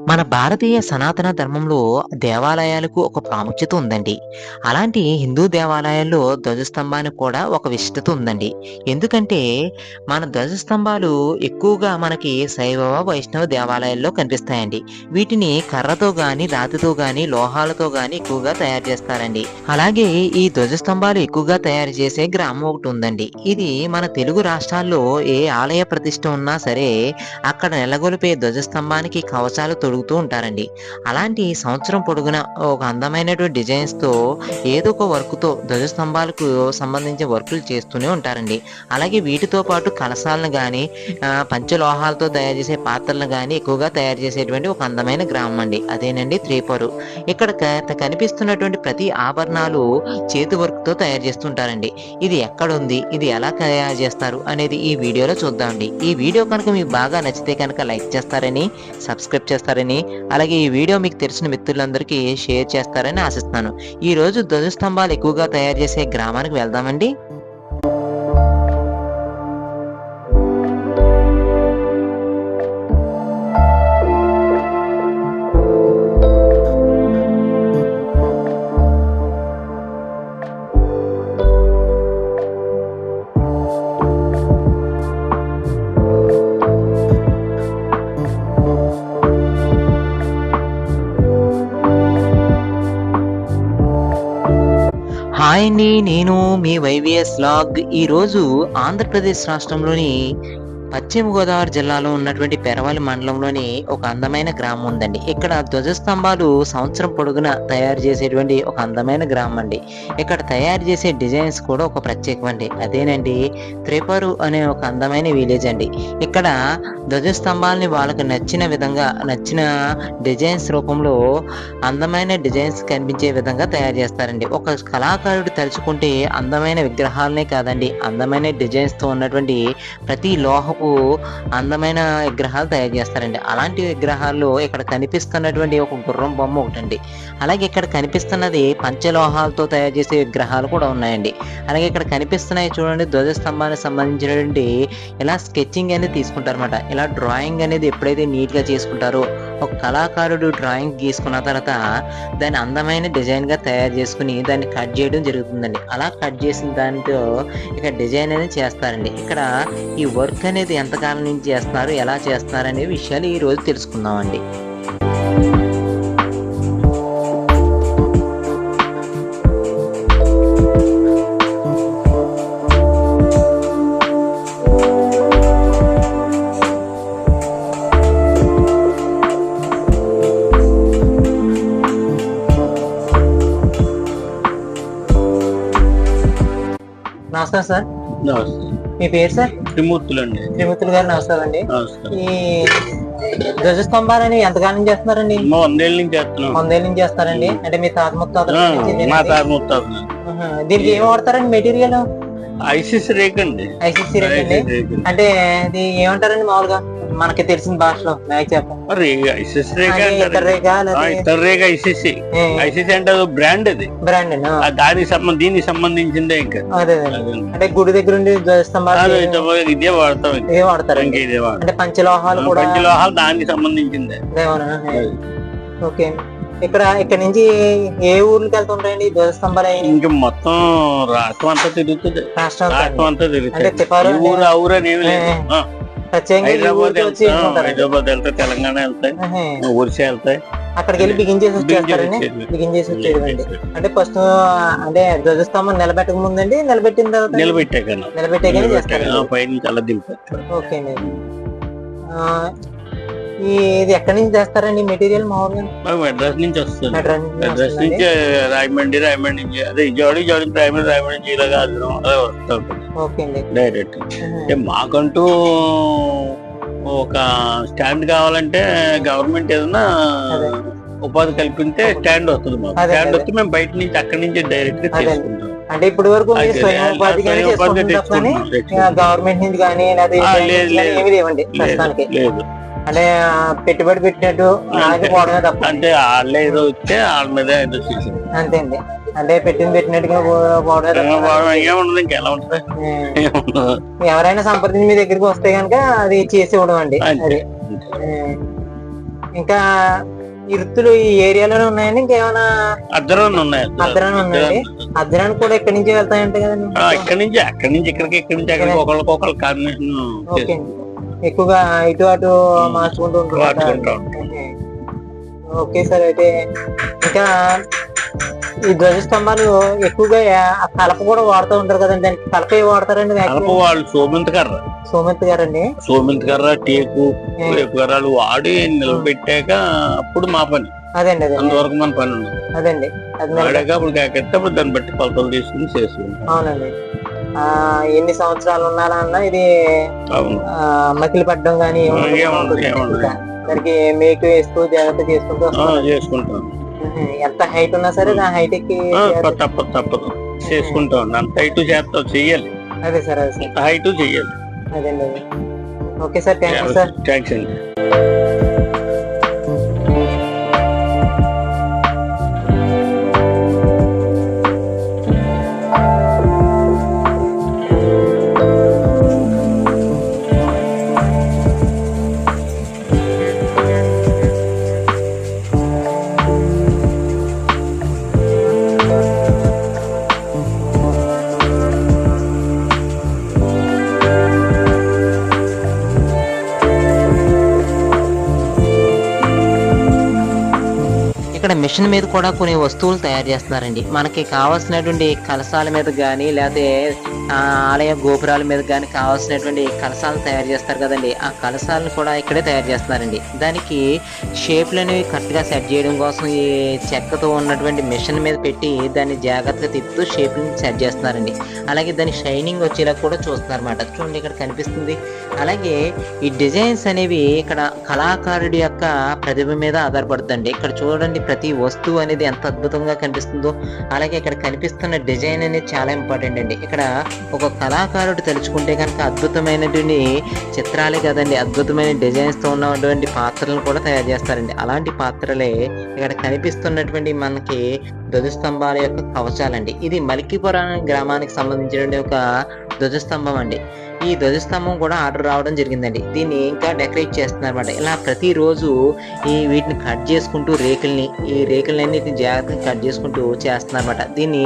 మన భారతీయ సనాతన ధర్మంలో దేవాలయాలకు ఒక ప్రాముఖ్యత ఉందండి. అలాంటి హిందూ దేవాలయాల్లో ధ్వజస్తంభానికి కూడా ఒక విశిష్టత ఉందండి. ఎందుకంటే మన ధ్వజస్తంభాలు ఎక్కువగా మనకి శైవ, వైష్ణవ దేవాలయాల్లో కనిపిస్తాయండి. వీటిని కర్రతో గాని, రాతితో గాని, లోహాలతో గాని ఎక్కువగా తయారు చేస్తారండి. అలాగే ఈ ధ్వజస్తంభాలు ఎక్కువగా తయారు చేసే గ్రామం ఒకటి ఉందండి. ఇది మన తెలుగు రాష్ట్రాల్లో ఏ ఆలయ ప్రతిష్ఠ ఉన్నా సరే అక్కడ నెలకొల్పే ధ్వజస్తంభానికి కవచాలు తొడుగుతూ ఉంటారండి. అలాంటి సంవత్సరం పొడుగున ఒక అందమైనటువంటి డిజైన్స్‌తో ఏదో ఒక వర్క్‌తో ధ్వజస్తంభాలకు సంబంధించిన వర్కులు చేస్తూనే ఉంటారండి. అలాగే వీటితో పాటు కలశాలను గాని, పంచలోహాలతో తయారు చేసే పాత్రలను గాని ఎక్కువగా తయారు చేసేటువంటి ఒక అందమైన గ్రామం అండి. అదేనండి త్రిపుర. ఇక్కడ కనిపిస్తున్నటువంటి ప్రతి ఆభరణాలు చేతి వర్క్‌తో తయారు చేస్తుంటారండి. ఇది ఎక్కడుంది? ఇది ఎలా తయారు చేస్తారు? అనేది ఈ వీడియోలో చూద్దామండి. ఈ వీడియో కనుక మీకు బాగా నచ్చితే కనుక లైక్ చేస్తారని, సబ్స్క్రైబ్ చేస్తారని, అలాగే ఈ వీడియో మీకు తెలిసిన మిత్రులందరికీ షేర్ చేస్తారని ఆశిస్తున్నాను. ఈరోజు ధ్వజస్తంభాలు ఎక్కువగా తయారు చేసే గ్రామానికి వెళ్దామండి. హాయ్ అండి, నేను మీ వైవిఎస్ లాగ్. ఈరోజు ఆంధ్రప్రదేశ్ రాష్ట్రంలోని పశ్చిమ గోదావరి జిల్లాలో ఉన్నటువంటి పెరవలి మండలంలోని ఒక అందమైన గ్రామం ఉందండి. ఇక్కడ ధ్వజస్తంభాలు సంవత్సరం పొడుగున తయారు చేసేటువంటి ఒక అందమైన గ్రామం అండి. ఇక్కడ తయారు చేసే డిజైన్స్ కూడా ఒక ప్రత్యేకం అండి. అదేనండి త్రిపుర అనే ఒక అందమైన విలేజ్ అండి. ఇక్కడ ధ్వజస్తంభాలని వాళ్ళకి నచ్చిన విధంగా, నచ్చిన డిజైన్స్ రూపంలో అందమైన డిజైన్స్ కనిపించే విధంగా తయారు చేస్తారండి. ఒక కళాకారుడు తలుచుకుంటే అందమైన విగ్రహాలనే కాదండి, అందమైన డిజైన్స్తో ఉన్నటువంటి ప్రతి లోహపు అందమైన విగ్రహాలు తయారు చేస్తారండి. అలాంటి విగ్రహాల్లో ఇక్కడ కనిపిస్తున్నటువంటి ఒక గుర్రం బొమ్మ ఒకటండి. అలాగే ఇక్కడ కనిపిస్తున్నది పంచలోహాలతో తయారు చేసే విగ్రహాలు కూడా ఉన్నాయండి. అలాగే ఇక్కడ కనిపిస్తున్నాయి చూడండి, ధ్వజస్తంభానికి సంబంధించినటువంటి ఇలా స్కెచ్చింగ్ అనేది తీసుకుంటారన్నమాట. ఇలా డ్రాయింగ్ అనేది ఎప్పుడైతే నీట్గా చేసుకుంటారో, ఒక కళాకారుడు డ్రాయింగ్ గీసుకున్న తర్వాత దాన్ని అందమైన డిజైన్గా తయారు చేసుకుని దాన్ని కట్ చేయడం జరుగుతుందండి. అలా కట్ చేసిన దాంతో ఇక డిజైన్ అనేది చేస్తారండి. ఇక్కడ ఈ వర్క్ అనేది ఎంతకాలం నుంచి చేస్తున్నారు, ఎలా చేస్తున్నారు అనే విషయాలు ఈ రోజు తెలుసుకుందామండి. నమస్కారం సార్. మీ పేరు సార్? త్రిమూర్తులు అండి. త్రిమూర్తులు గారు నమస్కారం అండి. ఈ ధ్వజస్తంభాలని ఎంతకాలం నుంచి చేస్తున్నారండి? 100 ఏళ్ళ నుంచి చేస్తున్నాం. 100 ఏళ్ళ నుంచి చేస్తారండి. అంటే మీ తాత ముత్తాతల నుంచి? మా తాత ముత్తాతలు. దీనికి ఏం వాడతారండి మెటీరియల్? ఐసిస్ రేక్ అండి. ఐసిసి రేక్ అండి. అంటే ఇది ఏమంటారండి మామూలుగా మనకి తెలిసిన భాషలో నాకు చెప్పండి. ఐసిస్ రేక్ ఇతర రేక్ ఐసిసి. ఐసిసి అంటే అది బ్రాండ్, అది బ్రాండ్. దీనికి సంబంధించిందే. ఇంకా అదే అంటే గుడి దగ్గర ఉండి ధ్వజస్తంభాలు ఇదే వాడతాం. ఇదే వాడతారు. అంటే పంచలోహాలు కూడా, పంచలోహాలు దానికి సంబంధించిందే. ఓకే. ఇక్కడ నుంచి ఏ ఊర్లకి వెళ్తుంటాయండి ధ్వజస్తంభాలు? ఇంకా మొత్తం రాష్ట్రం అంతా తిరుగుతుంది. రాష్ట్రం అంతా తిరుగుతుంది. ఊరు ఊరని ఏమి లేదు. హైదరాబాద్ వెళ్తాయి, తెలంగాణ వెళ్తాయి, ఒరిస్సా వెళ్తాయి. అక్కడికి వెళ్ళి బిగించేసి వచ్చేది. అంటే ఫస్ట్ అంటే ధ్వజస్తంభం నిలబెట్టక ముందండి, నిలబెట్టిన తర్వాత నిలబెట్టాక చేస్తారు. పైనుంచి అలా దింపారు. ఓకే అండి. ఇది ఎక్కడి నుంచి చేస్తారండి మెటీరియల్ మామూలుగా? మెడ్రాస్ నుంచి వస్తుంది. మెడ్రాస్ నుంచి రాయమండ్రి, నుంచి అదే రాయమండ్రి నుంచి ఇలాగా అదే వస్తూ ఉంటుంది డైరెక్ట్. అంటే మాకంటూ ఒక స్టాండ్ కావాలంటే గవర్నమెంట్ ఏదైనా ఉపాధి కల్పిస్తే స్టాండ్ వస్తుంది. మాకు స్టాండ్ వస్తే మేము బయట నుంచి అక్కడి నుంచి డైరెక్ట్ గా చేసుకుంటాం. అంటే ఇప్పటి వరకు గవర్నమెంట్ నుంచి కానీ లేదు. అంటే పెట్టుబడి పెట్టినట్టు ఆగిపోవడమే తప్ప. అంటే వాళ్ళే ఏదో వచ్చే వాళ్ళ మీద ఏదో చేసింది అంతే అండి. అంటే పెట్టినట్టుగా పోవడమే ఏముండదు. ఇంకెలా ఉంటుంది? ఎవరైనా సంప్రదించి మీ దగ్గరికి వస్తే కనుక అది చేసి ఇవ్వడం అండి. అది ఇంకా ఈ వృత్తులు ఈ ఏరియాలోనే ఉన్నాయండి, ఇంకేమైనా అద్దరాన్ని ఉన్నాయి. అద్దరాన్ని ఉన్నాయండి. అద్దరాన్ని కూడా ఇక్కడి నుంచి వెళ్తాయంట కదండి? అక్కడి నుంచి ఇక్కడికి, ఇక్కడి నుంచి అక్కడికి ఒకళ్ళకొకళ్ళు కాంబినేషన్. ఓకే, ఎక్కువగా ఇటు అటు మార్చుకుంటూ ఉంటారు. ఓకే సార్, అయితే ఇంకా ఈ ధ్వజస్తంభాలు ఎక్కువగా కలప కూడా వాడుతూ ఉంటారు కదండి, దానికి కలప ఏ వాడతారండి? వాళ్ళు సోమెంత్ గారండి. సోమెంత్ కర్ర, టేకు కర్రలు వాడి నిలబెట్టాక అప్పుడు మా పని. అదండి, అంతవరకు మన పని ఉంది. అదండి, వాడాక అప్పుడు దాన్ని బట్టి కొలతలు తీసుకుని చేసుకుంటాం. అవునండి. ఎన్ని సంవత్సరాలు ఉన్నారన్నా ఇది మకిలి పడ్డం కానీ దానికి మేకు వేస్తూ జాగ్రత్త చేసుకుంటాం. ఎంత హైట్ ఉన్నా సరే ఆ హైట్ ఎక్కి తప్పదు చేసుకుంటాం. అంత హైట్ చేస్తాం, చెయ్యాలి. అదే సార్, హైట్ చెయ్యాలి. అదండి. Okay sir, thanks sir. Thanks అండి. ఇక్కడ మిషన్ మీద కూడా కొన్ని వస్తువులు తయారు చేస్తున్నారండి. మనకి కావాల్సినటువంటి కలశాల మీద కానీ లేకపోతే ఆలయ గోపురాల మీద కానీ కావాల్సినటువంటి కలశాలను తయారు చేస్తారు కదండి, ఆ కలశాలను కూడా ఇక్కడే తయారు చేస్తున్నారండి. దానికి షేప్లు అనేవి కరెక్ట్గా సెట్ చేయడం కోసం ఈ చెక్కతో ఉన్నటువంటి మిషన్ మీద పెట్టి దాన్ని జాగ్రత్తగా తిప్పుతూ షేప్ని సెట్ చేస్తున్నారండి. అలాగే దాని షైనింగ్ వచ్చేలా కూడా చూస్తున్నారు అన్నమాట. చూడండి, ఇక్కడ కనిపిస్తుంది. అలాగే ఈ డిజైన్స్ అనేవి ఇక్కడ కళాకారుడి యొక్క ప్రతిభ మీద ఆధారపడుతుంది. ఇక్కడ చూడండి, ప్రతి వస్తువు అనేది ఎంత అద్భుతంగా కనిపిస్తుందో. అలాగే ఇక్కడ కనిపిస్తున్న డిజైన్ అనేది చాలా ఇంపార్టెంట్ అండి. ఇక్కడ ఒక కళాకారుడు తలుచుకుంటే కనుక అద్భుతమైనటువంటి చిత్రాలే కదండి, అద్భుతమైన డిజైన్స్ తో ఉన్నటువంటి పాత్రలను కూడా తయారు చేస్తారండి. అలాంటి పాత్రలే ఇక్కడ కనిపిస్తున్నటువంటి మనకి ధ్వజస్తంభాల యొక్క కవచాలండి. ఇది మలికిపురం గ్రామానికి సంబంధించిన ఒక ధ్వజస్తంభం అండి. ఈ ధ్వజస్తంభం కూడా ఆర్డర్ రావడం జరిగిందండి. దీన్ని ఇంకా డెకరేట్ చేస్తున్నారు అన్నమాట. ఇలా ప్రతిరోజు వీటిని కట్ చేసుకుంటూ ఈ రేకులన్నిటిని జాగ్రత్తగా కట్ చేసుకుంటూ చేస్తున్నారు అన్నమాట. దీన్ని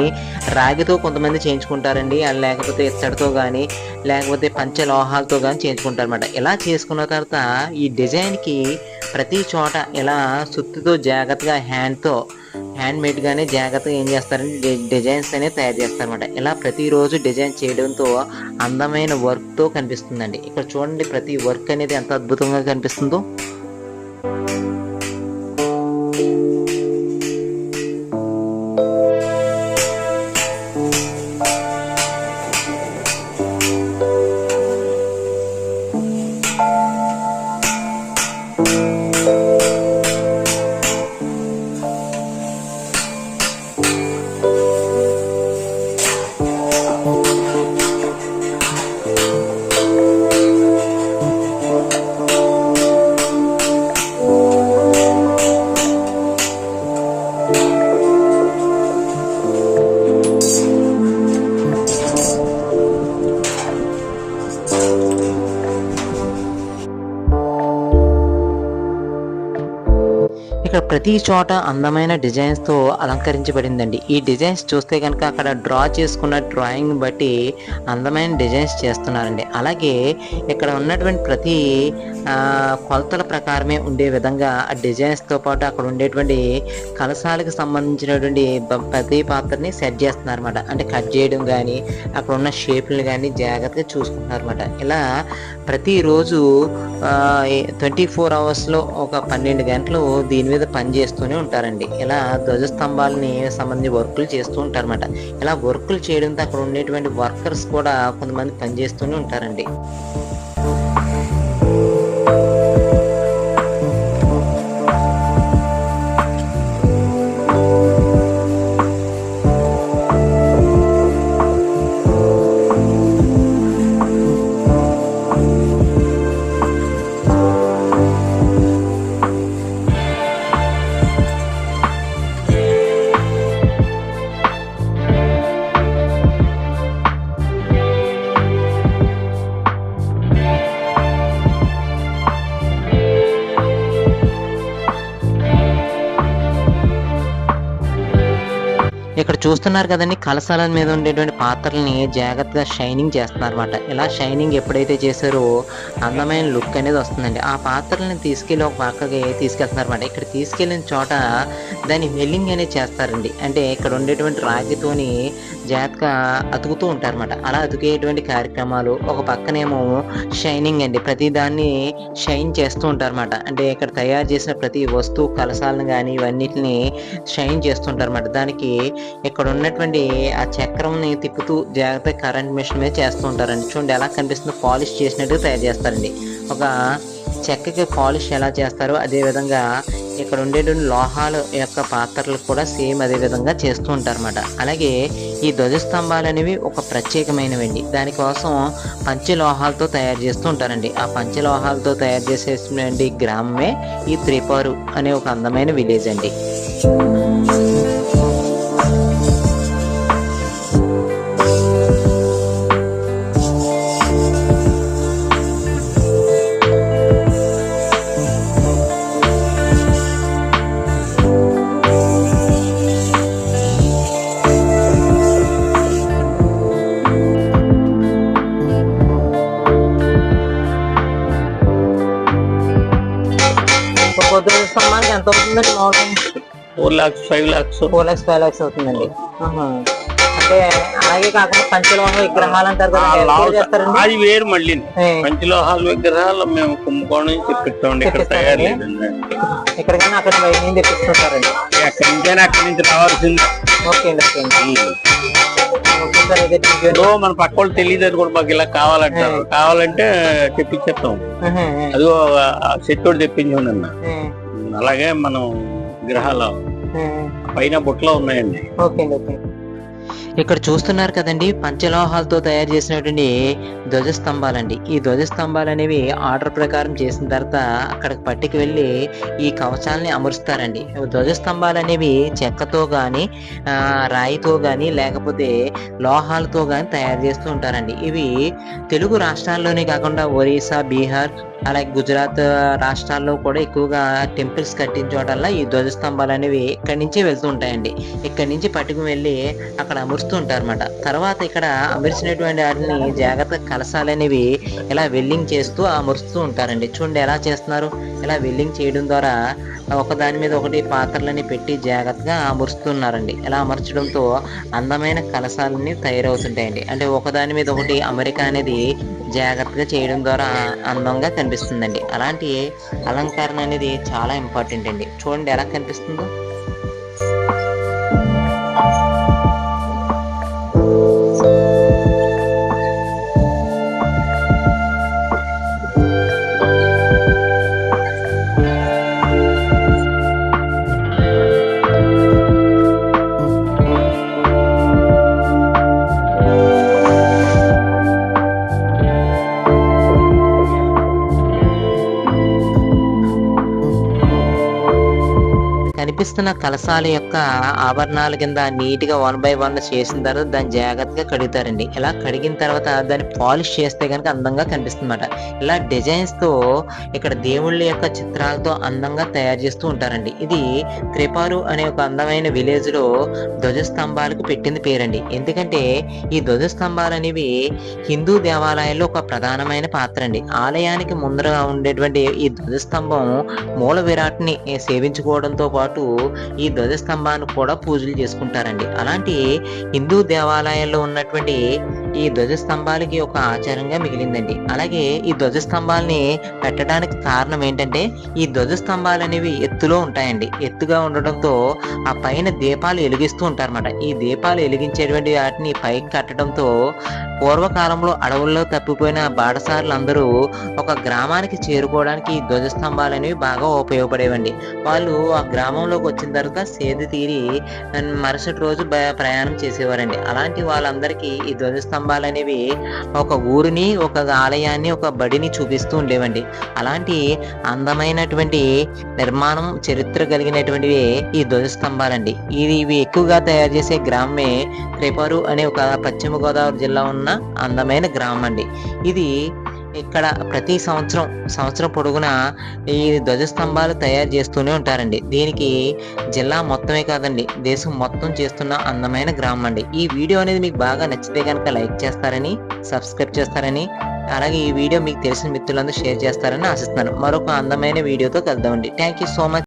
రాగితో కొంతమంది చేయించుకుంటారండి, లేకపోతే ఇత్తడితో కానీ లేకపోతే పంచలోహాలతో కానీ చేయించుకుంటారు అన్నమాట. ఇలా చేసుకున్న తర్వాత ఈ డిజైన్కి ప్రతి చోట ఇలా సుత్తితో జాగ్రత్తగా హ్యాండ్ మేడ్ గానే జాగ్రత్తగా ఏం చేస్తారంటే డిజైన్స్ అనేది తయారు చేస్తారన్నమాట. ఇలా ప్రతిరోజు డిజైన్ చేయడంతో అందమైన వర్క్ తో కనిపిస్తుందండి. ఇక్కడ చూడండి, ప్రతి వర్క్ అనేది ఎంత అద్భుతంగా కనిపిస్తుందో. ఇక్కడ ప్రతి చోట అందమైన డిజైన్స్ తో అలంకరించబడిందండి. ఈ డిజైన్స్ చూస్తే కనుక అక్కడ డ్రా చేసుకున్న డ్రాయింగ్ బట్టి అందమైన డిజైన్స్ చేస్తున్నారండి. అలాగే ఇక్కడ ఉన్నటువంటి ప్రతి కొలతల ప్రకారమే ఉండే విధంగా ఆ డిజైన్స్ తో పాటు అక్కడ ఉండేటువంటి కలశాలకు సంబంధించినటువంటి ప్రతి పాత్రని సెట్ చేస్తున్నారు అనమాట. అంటే కట్ చేయడం కానీ అక్కడ ఉన్న షేప్లు కానీ జాగ్రత్తగా చూసుకుంటున్నారు అనమాట. ఇలా ప్రతిరోజు 24 అవర్స్లో ఒక 12 గంటలు దీని మీద పని చేస్తూనే ఉంటారండి. ఇలా ధ్వజస్తంభాలని సంబంధించి వర్కులు చేస్తూ ఉంటారన్నమాట. ఇలా వర్కులు చేయడంతో అక్కడ ఉండేటువంటి వర్కర్స్ కూడా కొంతమంది పని చేస్తూనే ఉంటారండి. ఇక్కడ చూస్తున్నారు కదండి, కలశాల మీద ఉండేటువంటి పాత్రల్ని జాగ్రత్తగా షైనింగ్ చేస్తున్నారు అనమాట. ఇలా షైనింగ్ ఎప్పుడైతే చేశారో అందమైన లుక్ అనేది వస్తుందండి. ఆ పాత్రల్ని తీసుకెళ్ళి ఒక పక్కకి తీసుకెళ్తున్నారు అనమాట. ఇక్కడ తీసుకెళ్ళిన చోట దాన్ని వెల్లింగ్ అనేది చేస్తారండి. అంటే ఇక్కడ ఉండేటువంటి రాగితోని జాగ్రత్తగా అతుకుతూ ఉంటారన్నమాట. అలా అతికేటువంటి కార్యక్రమాలు. ఒక పక్కనేమో షైనింగ్ అండి, ప్రతి దాన్ని షైన్ చేస్తూ ఉంటారన్నమాట. అంటే ఇక్కడ తయారు చేసిన ప్రతి వస్తువు, కలశాలను కానీ ఇవన్నిటిని షైన్ చేస్తుంటారన్నమాట. దానికి ఇక్కడ ఉన్నటువంటి ఆ చక్రంని తిప్పుతూ జాగ్రత్తగా కరెంట్ మిషన్ మీద చేస్తూ ఉంటారండి. చూడండి ఎలా కనిపిస్తుందో, పాలిష్ చేసినట్టుగా తయారు చేస్తారండి. ఒక చెక్కకి పాలిష్ ఎలా చేస్తారో అదే విధంగా ఇక్కడ ఉండేటువంటి లోహాల యొక్క పాత్రలు కూడా సేమ్ అదే విధంగా చేస్తూ ఉంటారన్నమాట. అలాగే ఈ ధ్వజస్తంభాలు అనేవి ఒక ప్రత్యేకమైనవండి. దానికోసం పంచలోహాలతో తయారు చేస్తూ ఉంటారండి. ఆ పంచలోహాలతో తయారు చేసేటువంటి గ్రామమే ఈ త్రిపారు అనే ఒక అందమైన విలేజ్ అండి. ధ్వజస్తంభానికి ఎంత అవుతుందండి మామూలుగా? 4 lakhs 5 lakhs 4 lakhs 5 lakhs అవుతుందండి. అంటే అలాగే కాకుండా పంచలోహ విగ్రహాలు అంటారు కదా, అది వేరు మళ్ళీ. పంచలోహాల విగ్రహాలు మేము కుంభకోణం నుంచి తెప్పిస్తామండి, ఇక్కడ తయారు లేదండి. ఎక్కడికైనా అక్కడ నుంచి తెప్పిస్తుంటారండి. ఎక్కడి నుంచైనా అక్కడి నుంచి రావాల్సింది. ఓకే అండి, ఓకే అండి. మన పక్క వాళ్ళు తెలియదు, అది కూడా మాకు ఇలా కావాలంటారు. కావాలంటే తెప్పించేస్తాం. అది సెట్ తోటి తెప్పించండి అన్న. అలాగే మనం విగ్రహాలు పైన బుట్టలో ఉన్నాయండి. ఓకే అండి, ఓకే. ఇక్కడ చూస్తున్నారు కదండి, పంచలోహాలతో తయారు చేసినటువంటి ధ్వజస్తంభాలండి. ఈ ధ్వజస్తంభాలు అనేవి ఆర్డర్ ప్రకారం చేసిన తర్వాత అక్కడికి పట్టుకు వెళ్ళి ఈ కవచాలని అమరుస్తారండి. ధ్వజస్తంభాలు అనేవి చెక్కతో కానీ రాయితో కానీ లేకపోతే లోహాలతో కానీ తయారు చేస్తూ ఉంటారండి. ఇవి తెలుగు రాష్ట్రాల్లోనే కాకుండా ఒరిస్సా, బీహార్, అలాగే గుజరాత్ రాష్ట్రాల్లో కూడా ఎక్కువగా టెంపుల్స్ కట్టించోటల్లా ఈ ధ్వజస్తంభాలు అనేవి ఇక్కడి నుంచే వెళ్తూ ఉంటాయండి. ఇక్కడి నుంచి పట్టుకు వెళ్ళి అక్కడ అమరుస్తూ ఉంటారు అన్నమాట. తర్వాత ఇక్కడ అమర్చినటువంటి వాటిని జాగ్రత్తగా కలశాలు అనేవి ఇలా వెల్డింగ్ చేస్తూ అమరుస్తూ ఉంటారండి. చూడండి ఎలా చేస్తున్నారు. ఇలా వెల్డింగ్ చేయడం ద్వారా ఒకదాని మీద ఒకటి పాత్రలని పెట్టి జాగ్రత్తగా అమరుస్తున్నారండి. ఇలా అమర్చడంతో అందమైన కలశాలన్నీ తయారవుతుంటాయండి. అంటే ఒకదాని మీద ఒకటి అమరిక అనేది జాగ్రత్తగా చేయడం ద్వారా అందంగా కనిపిస్తుందండి. అలాంటి అలంకరణ అనేది చాలా ఇంపార్టెంట్ అండి. చూడండి ఎలా కనిపిస్తుందో. కనిపిస్తున్న కలశాల యొక్క ఆభరణాల కింద నీట్ గా 1 by 1 చేసిన తర్వాత దాన్ని జాగ్రత్తగా కడుగుతారండి. ఇలా కడిగిన తర్వాత దాన్ని పాలిష్ చేస్తే కనుక అందంగా కనిపిస్తుంది అన్నమాట. ఇలా డిజైన్స్ తో ఇక్కడ దేవుళ్ళ యొక్క చిత్రాలతో అందంగా తయారు చేస్తూ ఉంటారండి. ఇది త్రిపారు అనే ఒక అందమైన విలేజ్ లో ధ్వజస్తంభాలకు పెట్టింది పేరండి. ఎందుకంటే ఈ ధ్వజస్తంభాలు అనేవి హిందూ దేవాలయాల్లో ఒక ప్రధానమైన పాత్ర అండి. ఆలయానికి ముందరగా ఉండేటువంటి ఈ ధ్వజస్తంభం మూల విరాట్ని సేవించుకోవడంతో పాటు ఈ ధ్వజస్తంభాన్ని కూడా పూజలు చేసుకుంటారండి. అలాంటి హిందూ దేవాలయాల్లో ఉన్నటువంటి ఈ ధ్వజస్తంభాలకి ఒక ఆచారంగా మిగిలిందండి. అలాగే ఈ ధ్వజస్తంభాలని పెట్టడానికి కారణం ఏంటంటే ఈ ధ్వజస్తంభాలు అనేవి ఎత్తులో ఉంటాయండి. ఎత్తుగా ఉండడంతో ఆ పైన దీపాలు వెలిగిస్తూ ఉంటారన్నమాట. ఈ దీపాలు వెలిగించేటువంటి వాటిని పైకి కట్టడంతో పూర్వకాలంలో అడవుల్లో తప్పిపోయిన బాటసారులు అందరూ ఒక గ్రామానికి చేరుకోవడానికి ఈ ధ్వజస్తంభాలు అనేవి బాగా ఉపయోగపడేవండి. వాళ్ళు ఆ గ్రామంలోకి వచ్చిన తర్వాత సేద తీరి మరుసటి రోజు ప్రయాణం చేసేవారండి. అలాంటి వాళ్ళందరికీ ఈ ధ్వజస్తంభాలు అనేవి ఒక ఊరిని, ఒక ఆలయాన్ని, ఒక బడిని చూపిస్తూ ఉండేవండి. అలాంటి అందమైనటువంటి నిర్మాణం, చరిత్ర కలిగినటువంటివి ఈ ధ్వజస్తంభాలండి. ఇవి ఎక్కువగా తయారు చేసే గ్రామమే త్రిపారు అనే ఒక పశ్చిమ గోదావరి జిల్లా ఉన్న అందమైన గ్రామం అండి. ఇది ఇక్కడ ప్రతి సంవత్సరం పొడుగునా ఈ ధ్వజస్తంభాలు తయారు చేస్తూనే ఉంటారండి. దీనికి జిల్లా మొత్తమే కాదండి, దేశం మొత్తం చేస్తున్న అందమైన గ్రామం అండి. ఈ వీడియో అనేది మీకు బాగా నచ్చితే కనుక లైక్ చేస్తారని, సబ్స్క్రైబ్ చేస్తారని, అలాగే ఈ వీడియో మీకు తెలిసిన మిత్రులందరూ షేర్ చేస్తారని ఆశిస్తున్నాను. మరొక అందమైన వీడియోతో కలుద్దామండి. Thank you so much.